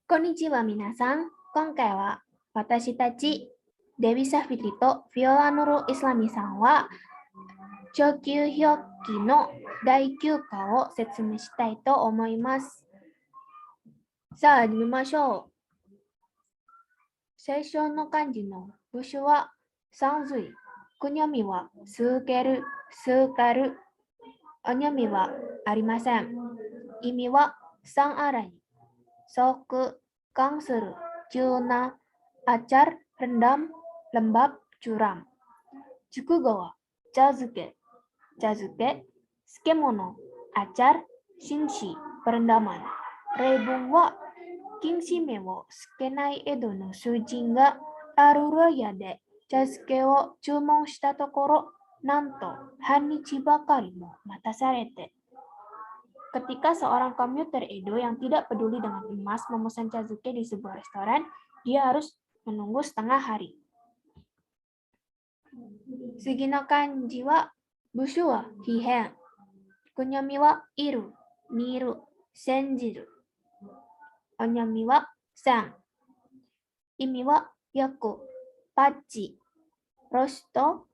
こんにちは、皆さん。今回は私たちデビサフィリとフィオアノロ・イスラミさんは長級表記の第9課を説明したいと思います。さあ、始めましょう。最初の漢字の部首は三髄。くにょみは続ける、続かる。おにょみはありません。意味は三洗い。Sok, kang seru, Cuna, acar, rendam, lembab, curam. Jukugawa, Chazuke, Chazuke, Sukemono, acar, Shinshi, perendaman. Reibung wa, Kinshime wo sukenai Edo no shujin ga Aruroya de Chazuke wo chumon shita tokoro, nanto, hannichi bakari mo matasarete. Ketika seorang komuter Edo yang tidak peduli dengan emas memesan chazuke di sebuah restoran, dia harus menunggu setengah hari. Sugi no kanji wa bushu wa hihen. Kunyomi wa iru, miru, senjiru. Onyomi wa san. Imi wa yaku, pachi, rosto,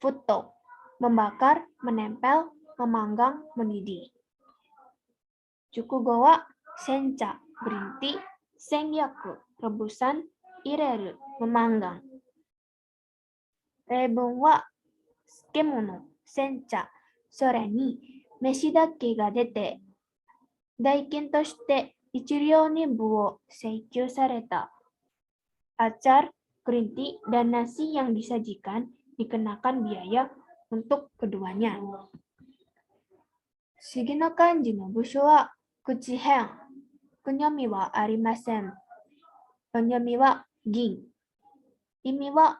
futo. Membakar, menempel, memanggang, mendidih. Jukugo wa sencha, berhenti, sengyaku, rebusan, ireru, memanggang. Reibun wa sukemono, sencha, sore ni meshi dake ga dete, daikin to shite ichiryou nibu wo seikyuu sareta. Acar, green tea, dan nasi yang disajikan dikenakan biaya untuk keduanya. Sugi no kanji no bushu wa kuchi hen. Kunyomi wa arimasen. Onyomi wa gin. Imi wa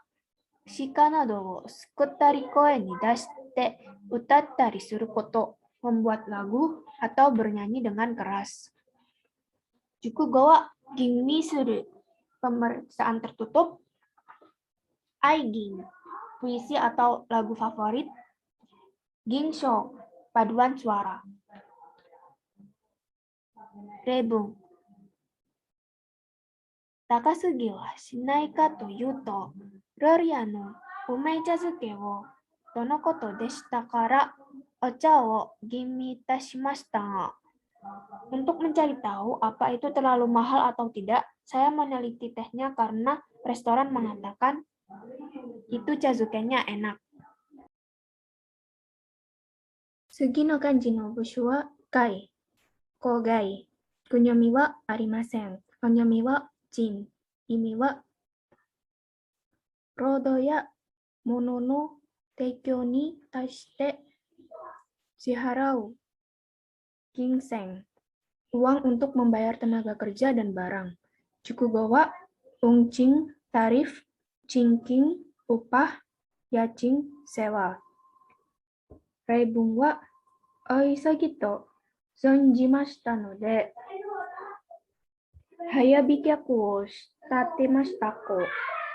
shika nado wo sukutta ri koe ni dashite utatta ri suru koto. Membuat lagu atau bernyanyi dengan keras. Jukugo wa ginmi suru. Pemeriksaan tertutup. Aigin. Puisi atau lagu favorit. Ginsho. Paduan suara. Reibun. Takasugi wa shinai ka to iu to, Roria no umei chazuke wo dono koto deshita kara ocha wo ginmi itashimashita ga. Untuk mencari tahu apa itu terlalu mahal atau tidak, saya meneliti tehnya karena restoran mengatakan itu chazukenya enak. Sugi no kanji no bushu wa gai. Kogai. Kunyomi wa arimasen. Onyomi wa jin. Imi wa rodo ya mono no teikyou ni taishite shiharau. Ginseng. Uang untuk membayar tenaga kerja dan barang. Jukugo wa ungching, tarif, chinking, upah, yachin, sewa. Reibun wa oisagi to zonjimashita node hayabikyaku wo shitattemashita ko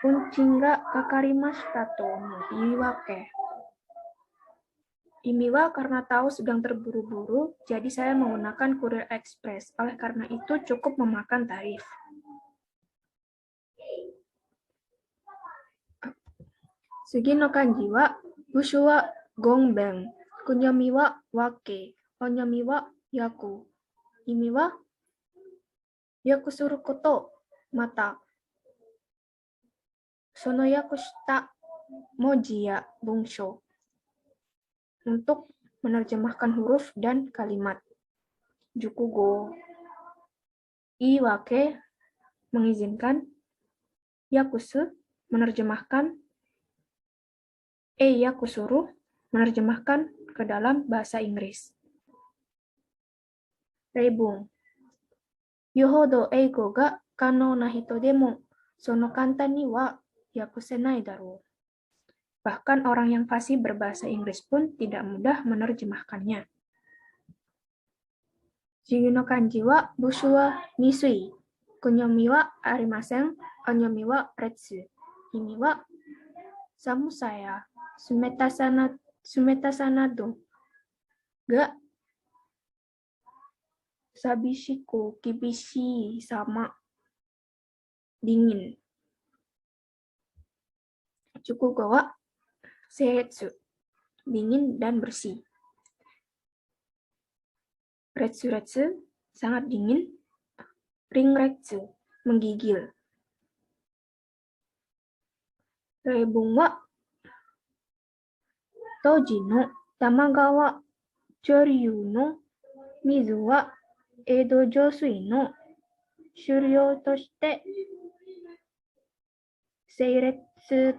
unchin ga kakarimashita to no iiwake. Imi wa karena tahu sedang terburu-buru, jadi saya menggunakan kurir ekspres. Oleh karena itu cukup memakan tarif. Sugi no kanji wa bushu wa gonben. Kunyomi wa wake. Onyomi wa yaku. Imi wa yaku suru koto. Mata. Sono yaku shita moji ya bunsho. Untuk menerjemahkan huruf dan kalimat. Jukugo. Iwake mengizinkan. Yakusu menerjemahkan. Yakusuru menerjemahkan ke dalam bahasa Inggris. Reibun. Yohodo eigo ga kanou na hito demo sono kantan ni wa yakusenai daro. Bahkan orang yang fasih berbahasa Inggris pun tidak mudah menerjemahkannya. Sugi no kanji wa bushu wa nisui. Kunyomi wa arimasen. Onyomi wa retsu. Imi wa samu saya sumetasana do ga Sabishiku, kibishi, sama, dingin. Chukugo wa seiretsu, dingin dan bersih. Retsu-retsu, sangat dingin. Ringretsu, menggigil. Reibung wa toji no tamagawa choryu no mizu wa Edo Josui no shuryou toshite seiretsu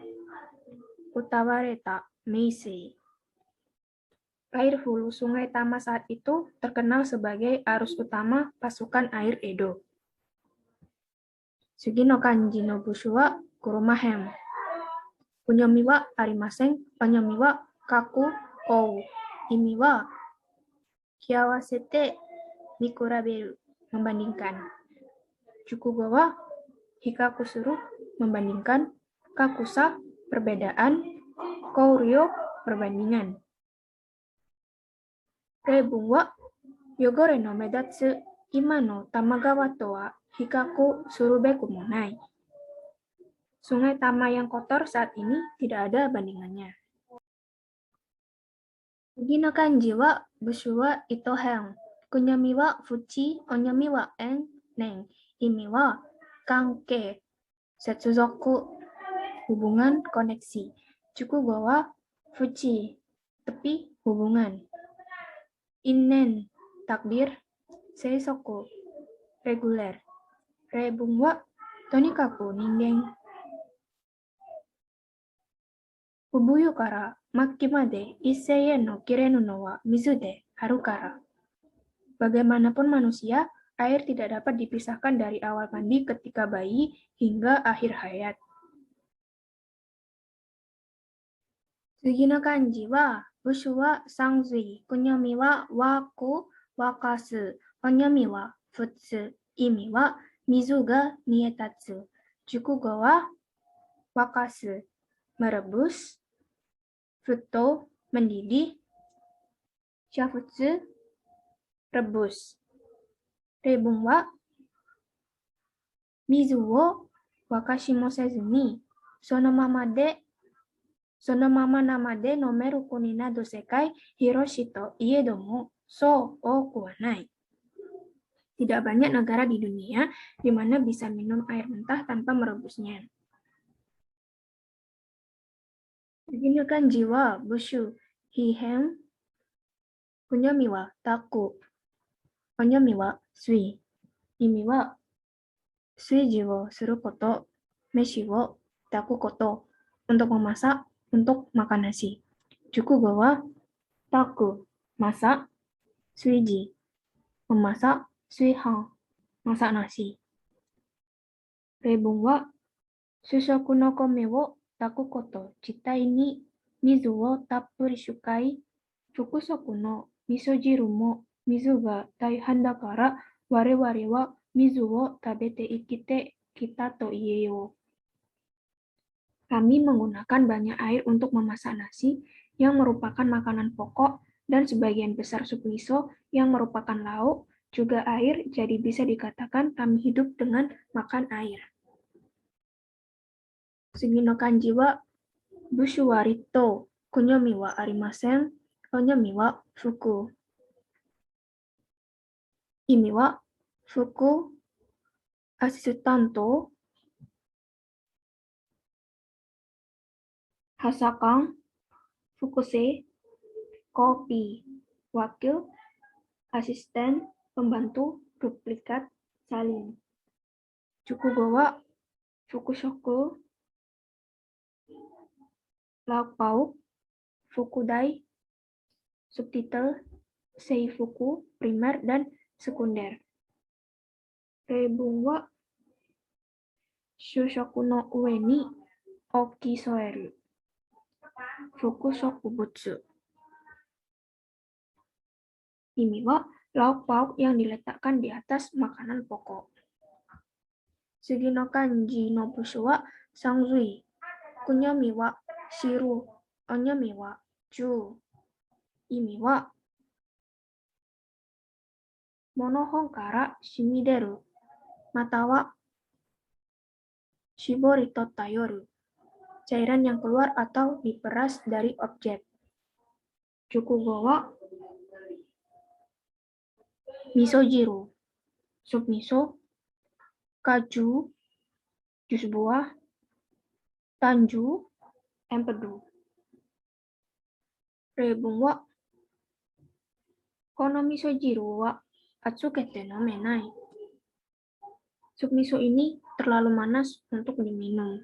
utawareta Meisei. Air hulu Sungai Tama saat itu terkenal sebagai arus utama pasukan air Edo. Sugi no kanji no bushu wa kurumahen. Kunyomi wa arimasen, onyomi wa kaku kou. Imi wa kiawasete mikuraberu, membandingkan. Chukugo wa hikaku suruh, membandingkan. Kakusa, perbedaan. Kouryo, perbandingan. Reibung wa yogore no medatsu ima no Tamagawa to wa hikaku surubeku mo nai. Sungai Tama yang kotor saat ini tidak ada bandingannya. Ugi no kanji wa bushu wa itohen. Kunyomi wa fuchi, onyomi wa neng. Imi wa kanke, setsuzoku, hubungan, koneksi. Chukugo wa fuchi, tepi, hubungan. Innen, takdir. Seisoku, reguler. Reibung wa tonikaku ningen. Fubuyu kara maki made issei no kirenu no wa mizu de haru kara. Bagaimanapun manusia, air tidak dapat dipisahkan dari awal mandi ketika bayi hingga akhir hayat. Sugi no kanji wa bushu wa sangzui, kunyomi wa waku, wakasu, onyomi wa futsu, imi wa mizu ga nietatsu. Chukugo wa wakasu, merebus, futo, mendidih, shafutsu, rebus. Reibung wa mizu wo wakashimo sezu ni sono mama nama de nomeru kuni na dosekai hiroshi to iedomo so oku wa nai. Tidak banyak negara di dunia di mana bisa minum air mentah tanpa merebusnya. Begini kanji wa bushu hihen, kunyomi wa taku, onyomi wa sui. Imi wa suiji wo suru koto, meshi wo taku koto, untuk memasak, untuk makan nasi. Chukugo wa taku, masak, suiji, memasak, suihan, masak nasi. Reibung wa sushoku no kome wo taku koto, chitai ni mizu wo tappuri shukai, fukusoku no misojiru mo mizu ga taihan dakara wareware wa mizu wo tabete ikite kita to ieyo. Kami menggunakan banyak air untuk memasak nasi yang merupakan makanan pokok dan sebagian besar sup miso yang merupakan lauk juga air, jadi bisa dikatakan kami hidup dengan makan air. Sugi no kanji wa bushu wa rito, kunyomi wa arimasen, onyomi wa fuku. Imi wa fuku asistanto, hasakan, fukuse, kopi, wakil, asisten, pembantu, duplikat, salin. Chukugo wa fukushoku, lauk pauk, fukudai, subtitle, seifuku, primer, dan sekunder. Reibung wa shushoku no ue ni okisoeru, fukushokubutsu. Imi wa lauk pauk yang diletakkan di atas makanan pokok. Sugi no kanji no bushu wa sangzui, kunyomi wa shiru, onyomi wa chu. Imi wa monohon kara shimideru, mata wa shibori totta yoru, cairan yang keluar atau diperas dari objek. Jukugo wa misojiru, sup miso, kaju, jus buah, tanju, empedu. Reibun wa kono misojiru wa atsukete nomenai. Sup miso ini terlalu manas untuk diminum.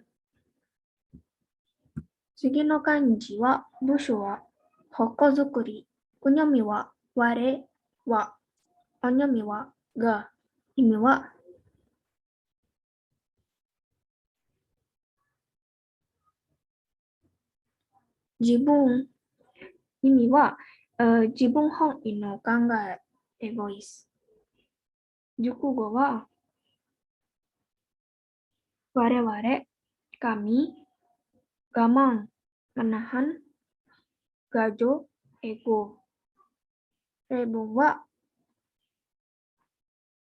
Sugi no kanji wa bushu wa hokozukuri, kunyomi wa ware wa, onyomi wa ga, imi wa jibun, imi wa jibun hon ino kangae voice. Jukugo wa ware-ware, kami, gamang, menahan, gajo, ego. Reibun wa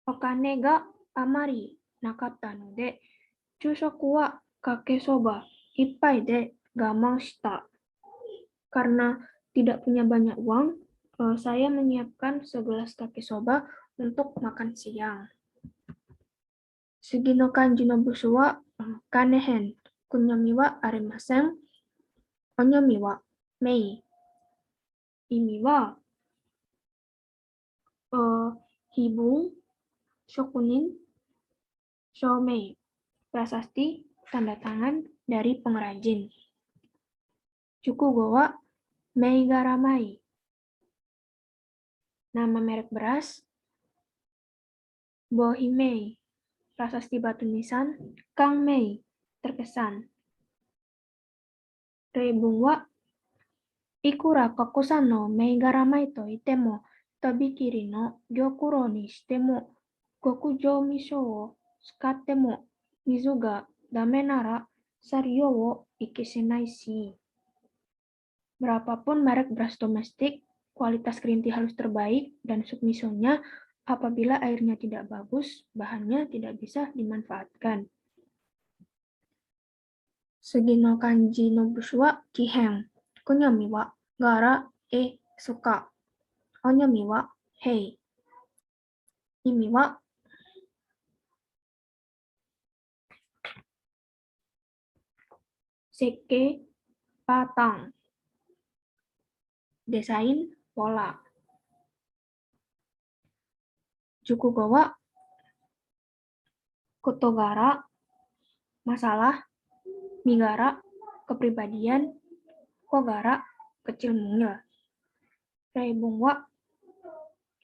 okane ga amari nakatta node, chushoku wa kake soba ippai de gamang shita. Karena tidak punya banyak uang, saya menyiapkan segelas kake soba untuk makan siang. Sugi no kanji no bushu wa kanehen, kunyomi wa arimasen, onyomi wa mei. Imi wa hibung, shokunin, shoumei, prasasti tanda tangan dari pengrajin. Jukugo wa meigaramai, nama merek beras. Bohimei, prasasti batu nisan. Kangmei, terkesan. Reibun wa ikura kokusan no meigaramai to itemo tabikiri no gyokuro ni shite mo gokujou misho wo tsukatte mo mizu ga dame nara saryo wo ikesenai shi. Berapapun merek beras domestik, kualitas green tea harus terbaik dan sup misonya apabila airnya tidak bagus, bahannya tidak bisa dimanfaatkan. Sugi no kanji no bushu wa kihen, kunyomi wa gara e suka, onyomi wa hei. Imi wa seke patang, desain pola. Jukugo wa kotogara, masalah, migara, kepribadian, kogara, kecil mungil. Reibun wa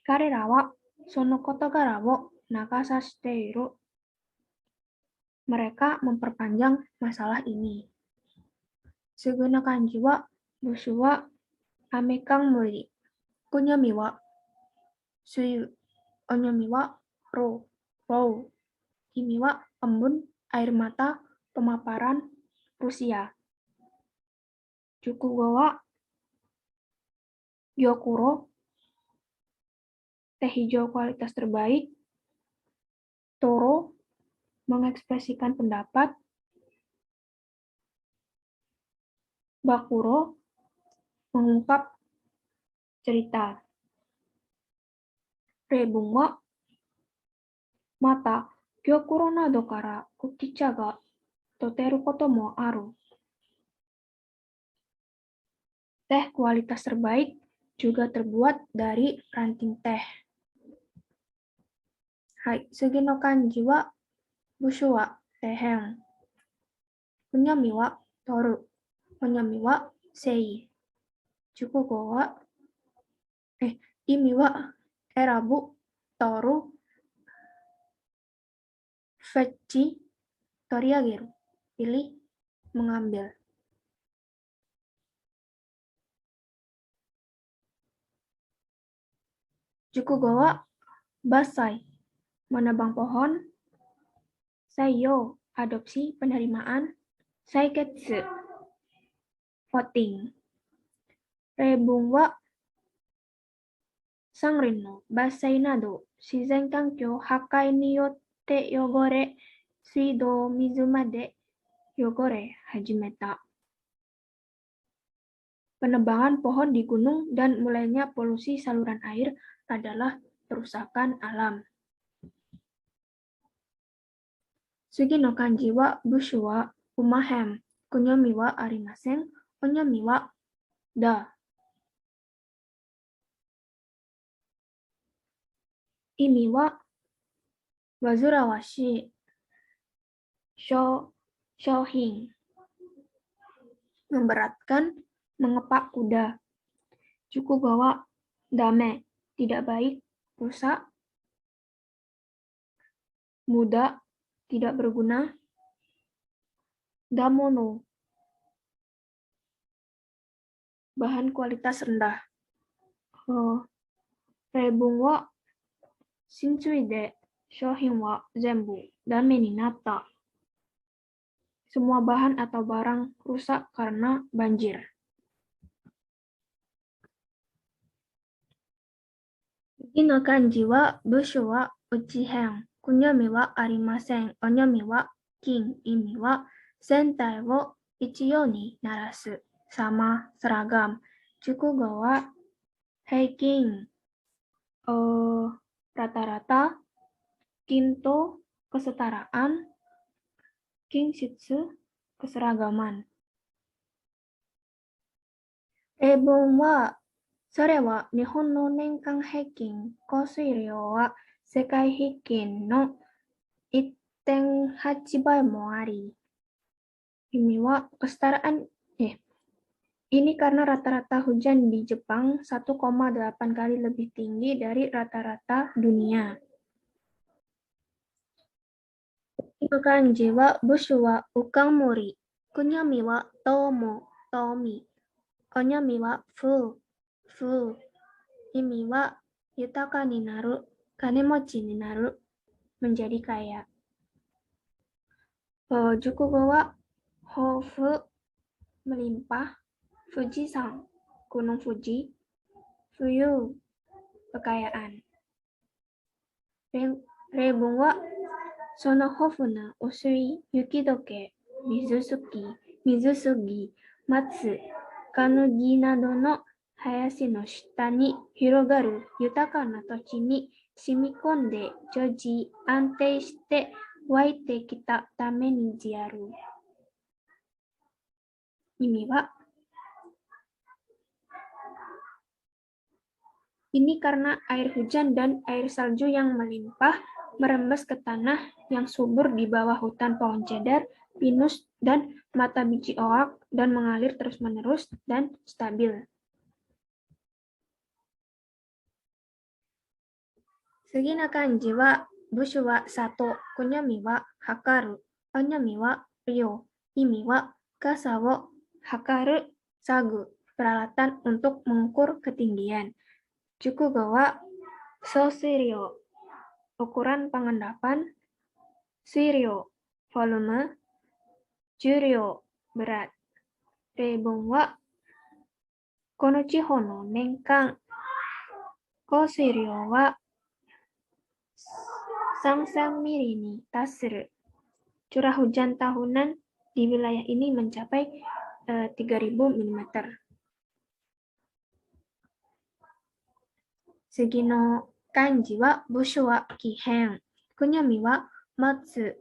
karera wa sono kotogara wo nakasashiteiru. Mereka memperpanjang masalah ini. Sugi no kanji wa bushu wa amekang muri, kunyomi wa suyu, onyomi wa row. Imi wa embun, air mata, pemaparan, Rusia. Jukugo wa gyokuro, teh hijau kualitas terbaik. Toro, mengekspresikan pendapat. Bakuro, mengungkap cerita. Reibun wa mata gyokuro nado kara ukicha ga toteru koto mo aru. Teh kualitas terbaik juga terbuat dari ranting teh. Hai, sugi no kanji wa bushu wa tehen, kunyomi wa toru, onyomi wa sei. Jukugo wa imi wa erabu, toru, fetchi, toriageru, pilih, mengambil. Jukugo wa basai, menebang pohon. Saiyo, adopsi, penerimaan. Saiketsu, voting. Reibun wa 山林の伐採など自然環境破壊によって汚れ、水道、水まで汚れ始めた. Penebangan pohon di gunung dan mulainya polusi saluran air adalah perusakan alam. Sugi no kanji wa bushu wa umahen, kunyomi wa arimasen, onyomi wa da. Imi wa wazurawashi shohin, memberatkan, mengepak kuda. Chukugawa dame, tidak baik, rusak. Muda, tidak berguna. Damono, bahan kualitas rendah. Reibung wa shinsui de shohin wa zenbu dame ni natta. Semua bahan atau barang rusak karena banjir. Sugi no kanji wa bushu wa uchihen, kunyomi wa arimasen, onyomi wa kin, imi wa sentai wo ichiyo ni narasu, sama, seragam. Chukugo wa heikin, rata-rata, kinto, kesetaraan, kinshitsu, keseragaman. Reibun wa それは日本の年間平均降水量は世界平均の 1.8 倍もあり、ini wa kesetaraan ini karena rata-rata hujan di Jepang 1,8 kali lebih tinggi dari rata-rata dunia. Kanji wa bushu wa ukamori, kunyomi wa tomo, tomi, onyomi wa fu, imi wa yutaka ni naru, kanemochi ni naru, menjadi kaya. Jukugo wa hofu, melimpah. Fujisan, gunung Fuji. Fuyu, kekayaan. Reibun wa sono hofu na usui yukidoke, mizusugi, matsu, kanugi nado no hayashi no shita ni hirogaru yutaka na tochi ni shimikonde joji antei shite waite kita tame ni jiaru. Imi wa ini karena air hujan dan air salju yang melimpah merembes ke tanah yang subur di bawah hutan pohon cedar, pinus, dan mata biji oak dan mengalir terus-menerus dan stabil. Sugi no kanji wa bushu wa sato, kunyomi wa hakaru, onyomi wa ryo, imi wa kasa wo hakaru sagu, peralatan untuk mengukur ketinggian. Chukugo wa sosuiryo, ukuran pengendapan. Suiryo, volume. Juryo, berat. Reibun wa kono chihou no nenkan kosuiryo wa 3000 mili ni tatsuru. Curah hujan tahunan di wilayah ini mencapai 3000 mm. Sugi no kanji wa bushu wa kihen, kunyomi wa matsu,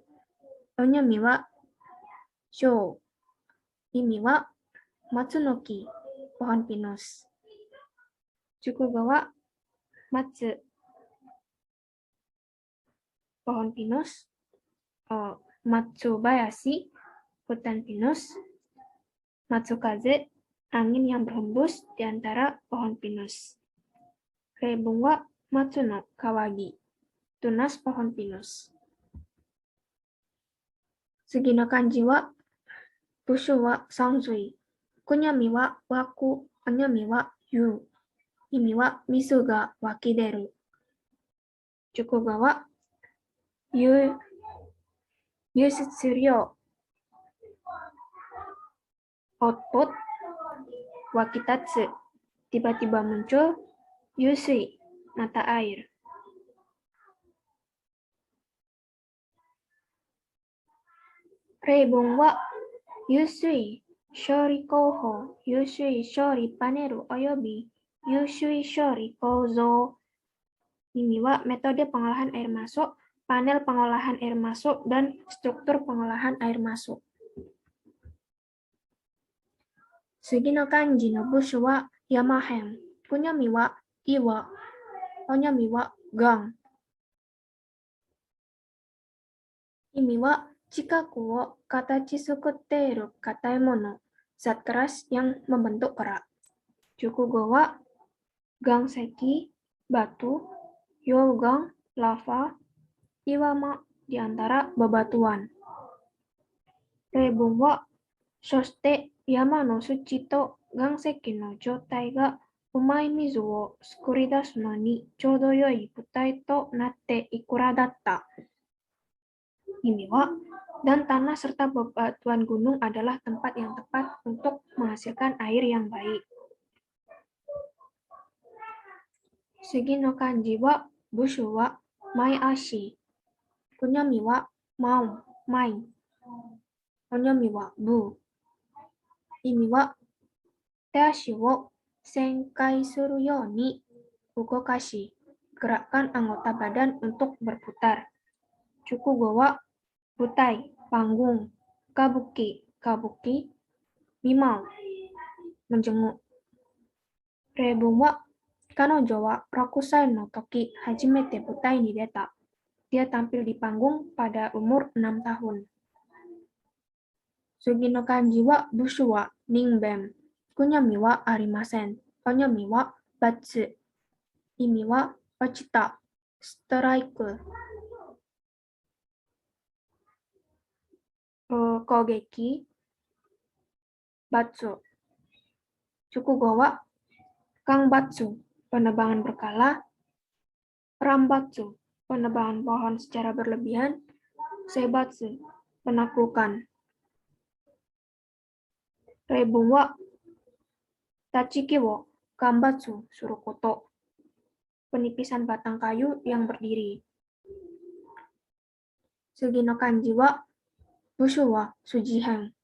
onyomi wa shou, imi wa matsunoki, pohon pinus. Chukugo wa matsu, pohon pinus. Matsubayashi, hutan pinus. Matsukaze, angin yang berhembus di antara pohon pinus. Reibun wa matsuno kawagi, tunas pohon pinus. Sugi no kanji wa bushu wa sanzui, kunyomi wa waku, onyomi wa yu, imi wa misu ga wakideru. Chukugo wa yusutsu ryo, output. Wakitatsu, tiba-tiba muncul. Yusui, mata air. Reibung wa yusui shori kouho, yusui shori panel oyobi yusui shori kouzo. Ini wa metode pengolahan air masuk, panel pengolahan air masuk, dan struktur pengolahan air masuk. Sugi no kanji no bushu wa yamahen, kunyomi wa iwa, onyomi wa gang. Imi wa chikaku wo katachi sukuteiru katai mono, zat keras yang membentuk kerak. Jukugo wa gangseki, batu, yougang, lava, iwama di antara bebatuan. Reibung wa shoshite yama no suchi to gangseki no joutai ga umai mizu wo tsukuridasu no ni choudo yoi butai to natte ikura datta. Ini wa, dan tanah serta bebatuan gunung adalah tempat yang tepat untuk menghasilkan air yang baik. Sugi no kanji wa bushu wa mai ashi, kunyomi wa mau, mai, onyomi wa bu. Imi wa te ashi wo senkai suru you ni ugokashi, gerakkan anggota badan untuk berputar. Jukugo wa butai, panggung, kabuki, kabuki, mimau, menjenguk. Reibung wa kanojo wa rakusai no toki hajimete butai ni deta. Dia tampil di panggung pada umur 6 tahun. Sugi no kanji wa bushu wa ningbem, kunyomi wa arimasen, onyomi wa batsu. Imi wa ochita, strike. Kogeki, batsu. Jukugo wa kangbatsu, penebangan berkala, rambatsu, penebangan pohon secara berlebihan, seibatsu, penaklukan. Reibung wa tachiki wo kambatsu surukoto, penipisan batang kayu yang berdiri. Sugi no kanji wa bushu wa sujihen,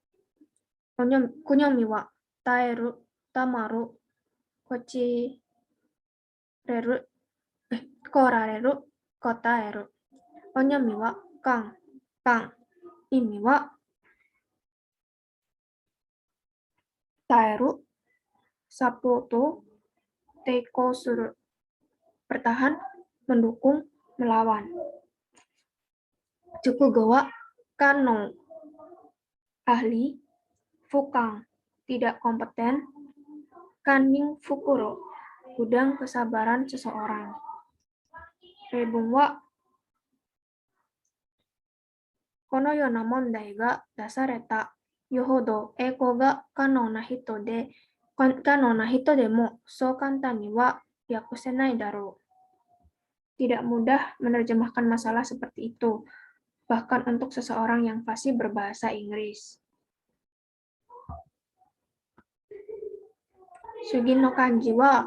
kunyomi wa taeru, tamaru, korareru, kotaeru. Onyomi wa kang, kang. Imi wa taeru, sapoto, teiko suru, bertahan, mendukung, melawan. Jukugo wa kano, ahli, fukang, tidak kompeten, kaning fukuro, gudang kesabaran seseorang. Reibung wa kono yona mondai ga dasareta yohodo eiko ga kano na hito de mo so kantan ni wa yakusenai daro. Tidak mudah menerjemahkan masalah seperti itu, bahkan untuk seseorang yang fasih berbahasa Inggris. Sugi no kanji wa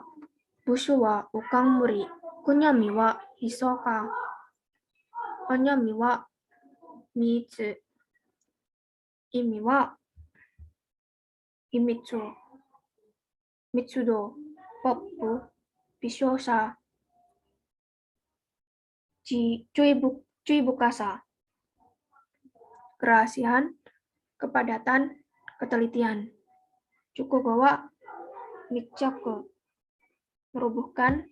bushu wa ukang muri, kunyomi wa hisoka, onyomi wa mitsu. Imi wa himitsu, mitsudo, poppu, bishosha, cui bukasa, kerahasiaan, kepadatan, ketelitian. Jukugo wa michaku, merubuhkan,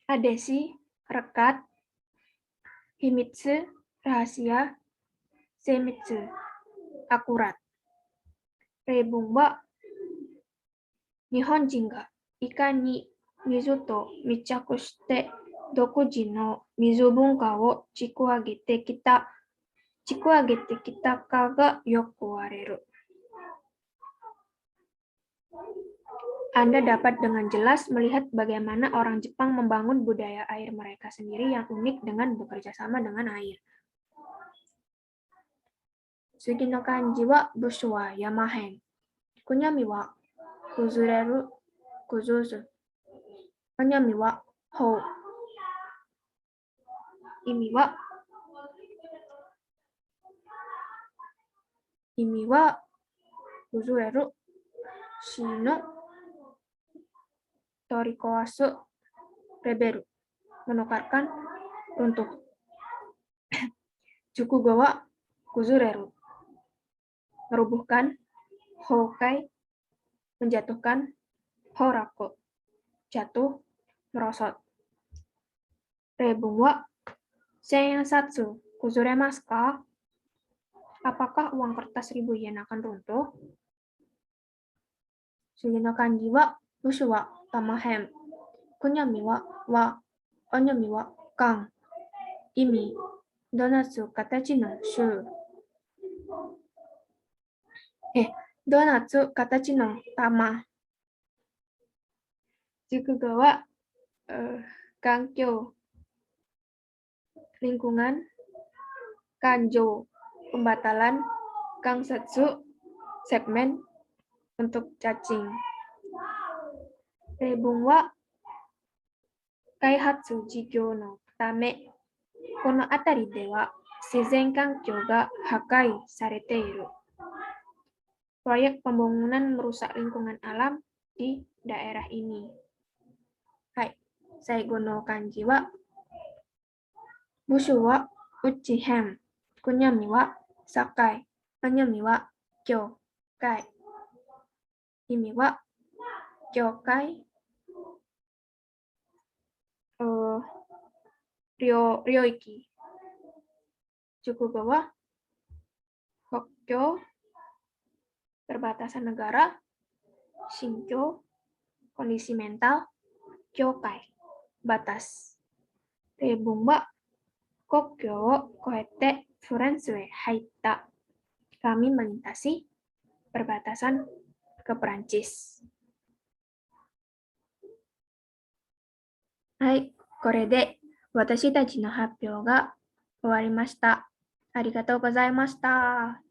adesi, rekat, himitsu, rahasia, seimitsu, akurat. Reibung wa Nihonjin ga ika ni mizu to michaku shite dokuji no mizu bunka wo chikuagete kita ka ga yoku wareru. Anda dapat dengan jelas melihat bagaimana orang Jepang membangun budaya air mereka sendiri yang unik dengan bekerja sama dengan air. Sugi no kanji wa bushu wa yamahen, kunyomi wa kuzureru, kuzuzu. Onyomi wa ほう。意味は崩れる、死ぬ、取り壊す、レベル、menukarkan, runtuh. Jukugo wa kuzureru, merubuhkan, hokai, menjatuhkan, horako, jatuh, merosot. Rebung wa seiyensatsu kuzuremasu ka? Apakah uang kertas 1000 yen akan runtuh? Sugi no kanji wa bushu wa tamahen. Kunyami wa onyami wa kan. Imi donatsu katachi no shu. Donatsu katachi no tama. Jukugo wa kankyo, lingkungan, kanjo, pembatalan, kangsatsu, segmen, untuk cacing. Rebung wa kaihatsu jigyo no tame, kono atari de wa seizen kankyou ga hakai sarete iru. Proyek pembangunan merusak lingkungan alam di daerah ini. Hai, saigo no kanji wa bushu wa uchihen, kunyami wa sakai, anyami wa kyoukai. Imi wa kyoukai, ryoiki. Jukugo wa hokkyo, perbatasan negara, shinkyo, kondisi mental, kyokai, batas. Rebung wa kokkyo wo koete Florence e haitta. Kami melintasi perbatasan ke Perancis. Hai, これで私たちの発表が終わりました。ありがとうございました。